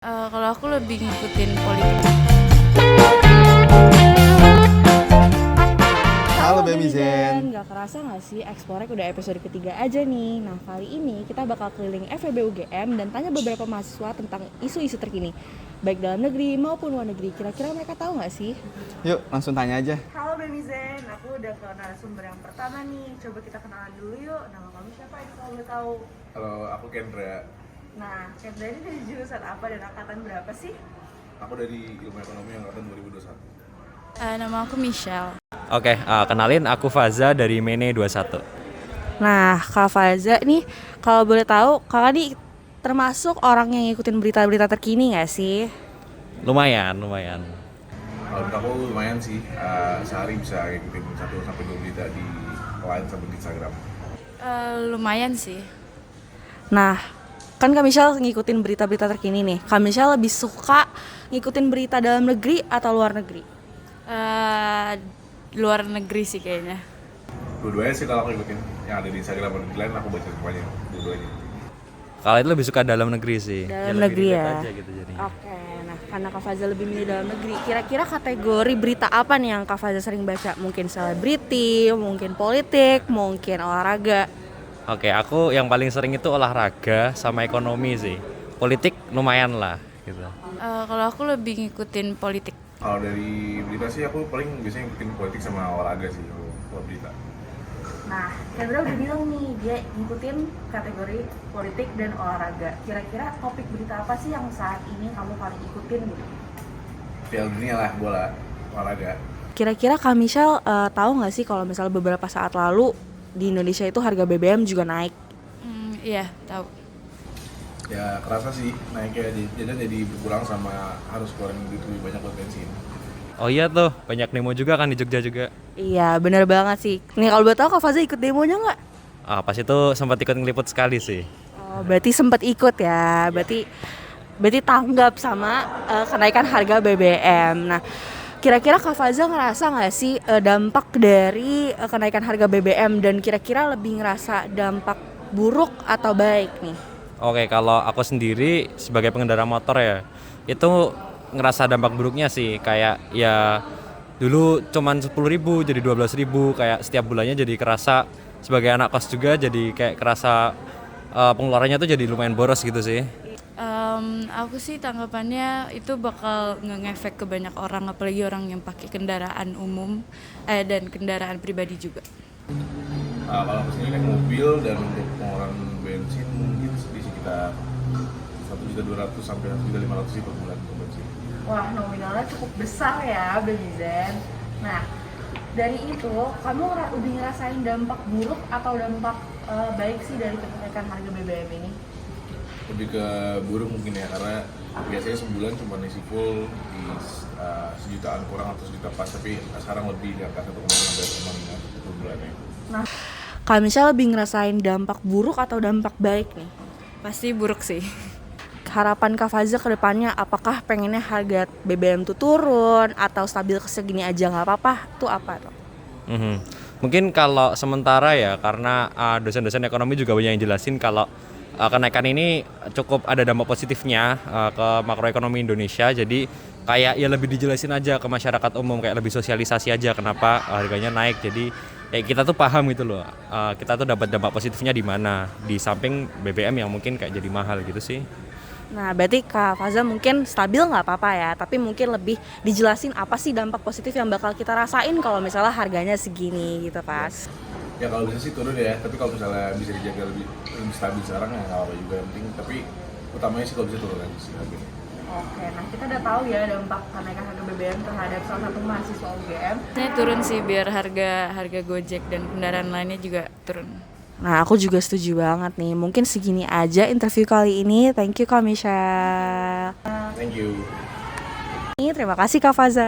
Kalau aku lebih ngikutin politik. Halo Baby Zen. Gak kerasa gak sih Explorek udah episode ketiga aja nih. Nah kali ini kita bakal keliling FEB UGM dan tanya beberapa mahasiswa tentang isu-isu terkini, baik dalam negeri maupun luar negeri. Kira-kira mereka tahu gak sih? Yuk langsung tanya aja. Halo Baby Zen, aku udah ke narasumber yang pertama nih. Coba kita kenalan dulu yuk. Nama kamu siapa ini kalau boleh tahu? Halo, aku Kendra. Nah, Kendra ini dari jurusan apa dan angkatan berapa sih? Aku dari Ilmu Ekonomi angkatan 2021. Nama aku Michelle. Oke, kenalin aku Faza dari Mene 21. Nah, Kak Faza nih, kalau boleh tahu, kakak nih termasuk orang yang ngikutin berita-berita terkini nggak sih? Lumayan. Kalau menurut aku lumayan sih, sehari bisa ngikutin 1-2 berita di line sama di Instagram. Lumayan sih. Nah, kan Kak Michelle ngikutin berita-berita terkini nih. Kak Michelle lebih suka ngikutin berita dalam negeri atau luar negeri? Luar negeri sih kayaknya. Dua-duanya sih kalau aku ngikutin, yang ada di Instagram dan di line aku baca semuanya, dua-duanya. Kalau itu lebih suka dalam negeri sih. Dalam lebih negeri relate ya? aja gitu jadinya. Oke, nah karena Kak Faza lebih milih dalam negeri, kira-kira kategori berita apa nih yang Kak Faza sering baca? Mungkin selebriti, mungkin politik, mungkin olahraga. Oke, aku yang paling sering itu olahraga sama ekonomi sih. Politik lumayan lah gitu. Kalau aku lebih ngikutin politik. Kalau dari berita sih aku paling biasanya ngikutin politik sama olahraga sih kalau berita. Nah, Kendra udah bilang nih, dia ngikutin kategori politik dan olahraga. Kira-kira topik berita apa sih yang saat ini kamu paling ikutin gitu? Piala Dunia lah, bola, olahraga. Kira-kira Kak Michelle tahu nggak sih kalau misalnya beberapa saat lalu di Indonesia itu harga BBM juga naik? Iya, tahu. Ya kerasa sih naiknya, jadi berkurang sama harus keluarin duit lebih banyak buat bensin. Oh iya tuh, banyak demo juga kan di Jogja juga. Iya, bener banget sih. Nih kalau boleh tahu Kak Faza ikut demonya nggak? Pas itu sempat ikut ngeliput sekali sih. Oh, berarti sempat ikut ya. Berarti tanggap sama kenaikan harga BBM. Nah, kira-kira Kak Faza ngerasa nggak sih dampak dari kenaikan harga BBM dan kira-kira lebih ngerasa dampak buruk atau baik nih? Oke, kalau aku sendiri sebagai pengendara motor ya, itu ngerasa dampak buruknya sih. Kayak ya dulu cuman 10.000 jadi 12.000, kayak setiap bulannya jadi kerasa. Sebagai anak kos juga jadi kayak kerasa pengeluarannya tuh jadi lumayan boros gitu sih. Aku sih tanggapannya itu bakal ngefek ke banyak orang, apalagi orang yang pakai kendaraan umum dan kendaraan pribadi juga. Kalau aku sendiri naik mobil dan untuk pengeluaran bensin mungkin di sekitar 1.200.000 sampai 1.500.000 sih per bulan untuk bensin. Wah, nominalnya cukup besar ya, Baby Zen. Nah, dari itu, kamu lebih ngerasain dampak buruk atau dampak baik sih dari kenaikan harga BBM ini? Lebih ke buruk mungkin ya, karena biasanya sebulan cuma isi full di sejutaan kurang atau sejuta pas, tapi sekarang lebih di angka 1,5 per bulannya. Nah, Kak Michelle lebih ngerasain dampak buruk atau dampak baik nih? Pasti buruk sih. Harapan Kak Faza ke depannya, apakah pengennya harga BBM tuh turun atau stabil segini aja nggak apa-apa? Itu apa tuh? Mungkin kalau sementara ya, karena dosen-dosen ekonomi juga banyak yang jelasin kalau kenaikan ini cukup ada dampak positifnya ke makroekonomi Indonesia. Jadi kayak ya lebih dijelasin aja ke masyarakat umum, kayak lebih sosialisasi aja kenapa harganya naik. Jadi kayak kita tuh paham gitu loh, kita tuh dapat dampak positifnya di mana, di samping BBM yang mungkin kayak jadi mahal gitu sih. Nah, berarti Kak Faza mungkin stabil nggak apa-apa ya, tapi mungkin lebih dijelasin apa sih dampak positif yang bakal kita rasain kalau misalnya harganya segini gitu pas. Ya kalau bisa sih turun ya, tapi kalau misalnya bisa dijaga lebih stabil sekarang ya nggak apa juga, yang penting. Tapi utamanya sih kalau bisa turun lagi sih harganya. Oke, nah kita udah tahu ya dampak kenaikan harga BBM terhadap salah satu mahasiswa UGM. Ini turun sih biar harga Gojek dan kendaraan lainnya juga turun. Nah, aku juga setuju banget nih. Mungkin segini aja interview kali ini. Thank you Kak Michelle. Thank you. Terima kasih Kak Faza.